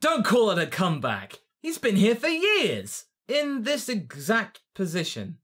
Don't call it a comeback. He's been here for years, in this exact position.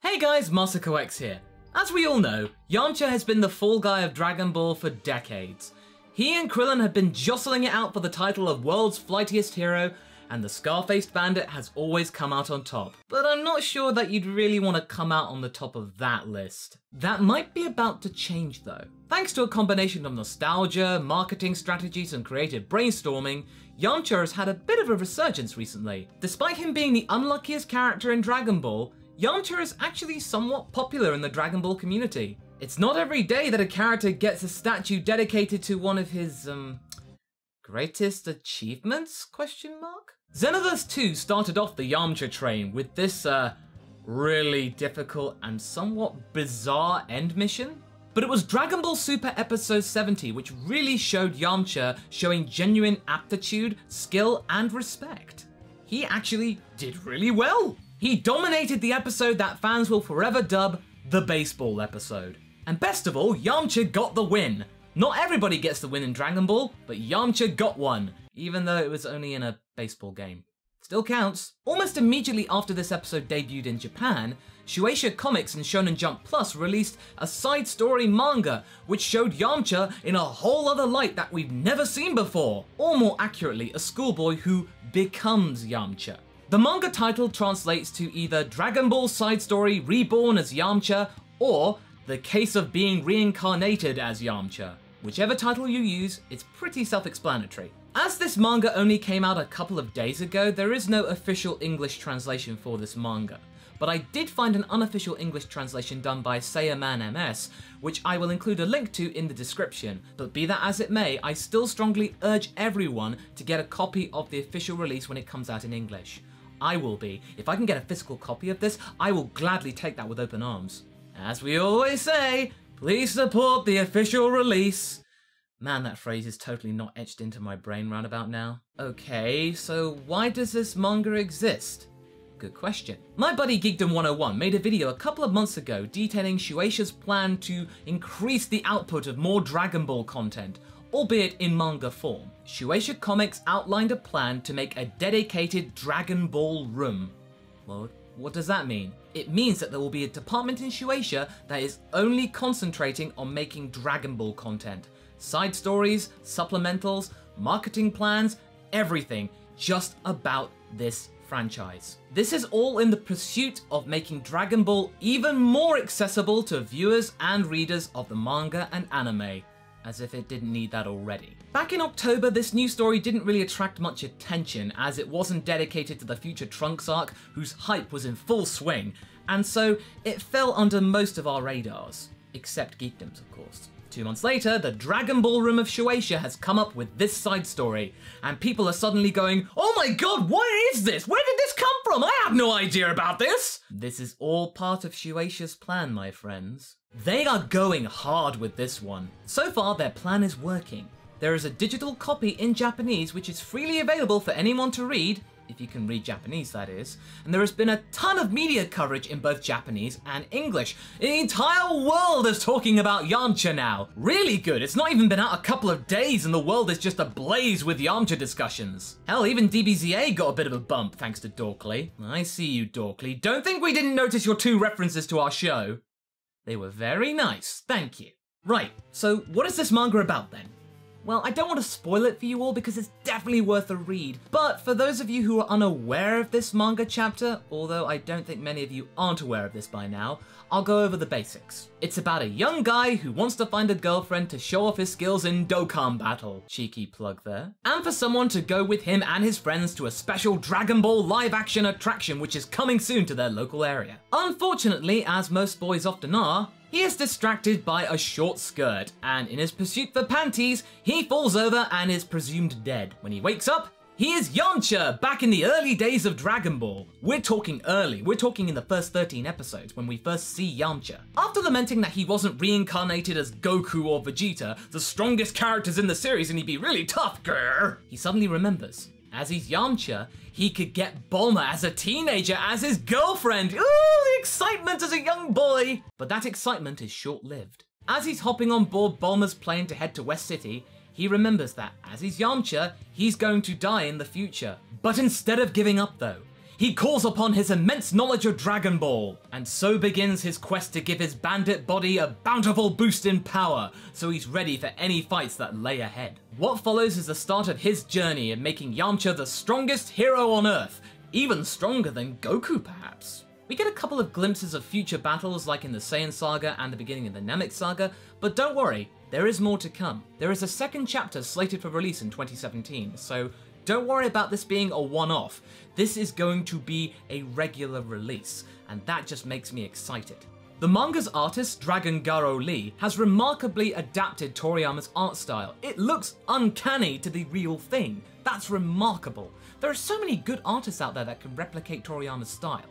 Hey guys, Masako X here. As we all know, Yamcha has been the fall guy of Dragon Ball for decades. He and Krillin have been jostling it out for the title of world's flightiest hero, and the scar-faced bandit has always come out on top. But I'm not sure that you'd really want to come out on the top of that list. That might be about to change though. Thanks to a combination of nostalgia, marketing strategies, and creative brainstorming, Yamcha has had a bit of a resurgence recently. Despite him being the unluckiest character in Dragon Ball, Yamcha is actually somewhat popular in the Dragon Ball community. It's not every day that a character gets a statue dedicated to one of his, greatest achievements, ? Xenoverse 2 started off the Yamcha train with this, really difficult and somewhat bizarre end mission. But it was Dragon Ball Super Episode 70 which really showed Yamcha showing genuine aptitude, skill, and respect. He actually did really well. He dominated the episode that fans will forever dub the baseball episode. And best of all, Yamcha got the win. Not everybody gets the win in Dragon Ball, but Yamcha got one, even though it was only in a baseball game. Still counts. Almost immediately after this episode debuted in Japan, Shueisha Comics and Shonen Jump Plus released a side story manga which showed Yamcha in a whole other light that we've never seen before, or more accurately, a schoolboy who becomes Yamcha. The manga title translates to either Dragon Ball Side Story Reborn as Yamcha or The Case of Being Reincarnated as Yamcha. Whichever title you use, it's pretty self-explanatory. As this manga only came out a couple of days ago, there is no official English translation for this manga. But I did find an unofficial English translation done by Saiyaman MS, which I will include a link to in the description. But be that as it may, I still strongly urge everyone to get a copy of the official release when it comes out in English. I will be. If I can get a physical copy of this, I will gladly take that with open arms. As we always say, please support the official release. Man, that phrase is totally not etched into my brain round about now. Okay, so why does this manga exist? Good question. My buddy Geekdom 101 made a video a couple of months ago detailing Shueisha's plan to increase the output of more Dragon Ball content, albeit in manga form. Shueisha Comics outlined a plan to make a dedicated Dragon Ball room. Well, what does that mean? It means that there will be a department in Shueisha that is only concentrating on making Dragon Ball content. Side stories, supplementals, marketing plans, everything just about this franchise. This is all in the pursuit of making Dragon Ball even more accessible to viewers and readers of the manga and anime. As if it didn't need that already. Back in October, this new story didn't really attract much attention as it wasn't dedicated to the future Trunks arc, whose hype was in full swing, and so it fell under most of our radars. Except Geekdom's, of course. 2 months later, the Dragon Ball room of Shueisha has come up with this side story, and people are suddenly going, "Oh my god, what is this? Where did this come from? I have no idea about this!" This is all part of Shueisha's plan, my friends. They are going hard with this one. So far, their plan is working. There is a digital copy in Japanese which is freely available for anyone to read, if you can read Japanese that is, and there has been a ton of media coverage in both Japanese and English. The entire world is talking about Yamcha now. Really good, it's not even been out a couple of days and the world is just ablaze with Yamcha discussions. Hell, even DBZA got a bit of a bump thanks to Dorkly. I see you, Dorkly. Don't think we didn't notice your 2 references to our show. They were very nice, thank you. Right, so what is this manga about then? Well, I don't want to spoil it for you all because it's definitely worth a read, but for those of you who are unaware of this manga chapter, although I don't think many of you aren't aware of this by now, I'll go over the basics. It's about a young guy who wants to find a girlfriend to show off his skills in Dokkan Battle, cheeky plug there, and for someone to go with him and his friends to a special Dragon Ball live-action attraction which is coming soon to their local area. Unfortunately, as most boys often are, he is distracted by a short skirt, and in his pursuit for panties, he falls over and is presumed dead. When he wakes up, he is Yamcha, back in the early days of Dragon Ball. We're talking early, we're talking in the first 13 episodes when we first see Yamcha. After lamenting that he wasn't reincarnated as Goku or Vegeta, the strongest characters in the series and he'd be really tough, grrr, he suddenly remembers, as he's Yamcha, he could get Bulma as a teenager as his girlfriend. Ooh, the excitement as a young boy! But that excitement is short-lived. As he's hopping on board Bulma's plane to head to West City, he remembers that, as he's Yamcha, he's going to die in the future. But instead of giving up though, he calls upon his immense knowledge of Dragon Ball, and so begins his quest to give his bandit body a bountiful boost in power, so he's ready for any fights that lay ahead. What follows is the start of his journey in making Yamcha the strongest hero on Earth, even stronger than Goku perhaps. We get a couple of glimpses of future battles like in the Saiyan Saga and the beginning of the Namek Saga, but don't worry, there is more to come. There is a second chapter slated for release in 2017, so don't worry about this being a one-off. This is going to be a regular release, and that just makes me excited. The manga's artist, Dragon Garo Lee, has remarkably adapted Toriyama's art style. It looks uncanny to the real thing. That's remarkable. There are so many good artists out there that can replicate Toriyama's style.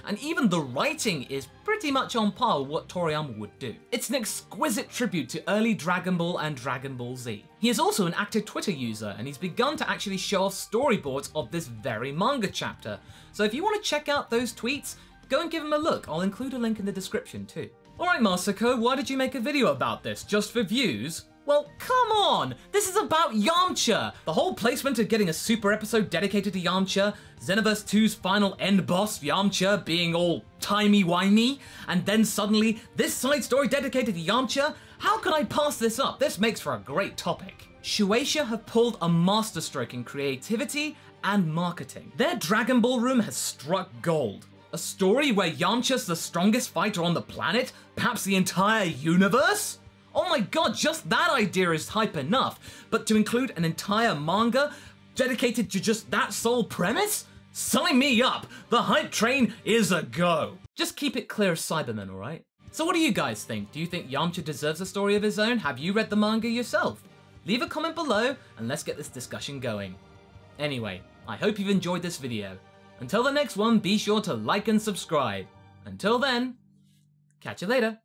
And even the writing is pretty much on par with what Toriyama would do. It's an exquisite tribute to early Dragon Ball and Dragon Ball Z. He is also an active Twitter user, and he's begun to actually show off storyboards of this very manga chapter. So if you want to check out those tweets, go and give him a look. I'll include a link in the description too. Alright Masako, why did you make a video about this? Just for views? Well, come on! This is about Yamcha! The whole placement of getting a super episode dedicated to Yamcha, Xenoverse 2's final end boss, Yamcha, being all timey-wimey, and then suddenly this side story dedicated to Yamcha? How can I pass this up? This makes for a great topic. Shueisha have pulled a masterstroke in creativity and marketing. Their Dragon Ball room has struck gold. A story where Yamcha's the strongest fighter on the planet? Perhaps the entire universe? Oh my god, just that idea is hype enough, but to include an entire manga dedicated to just that sole premise? Sign me up! The hype train is a go! Just keep it clear of Cybermen, alright? So what do you guys think? Do you think Yamcha deserves a story of his own? Have you read the manga yourself? Leave a comment below and let's get this discussion going. Anyway, I hope you've enjoyed this video. Until the next one, be sure to like and subscribe. Until then, catch you later.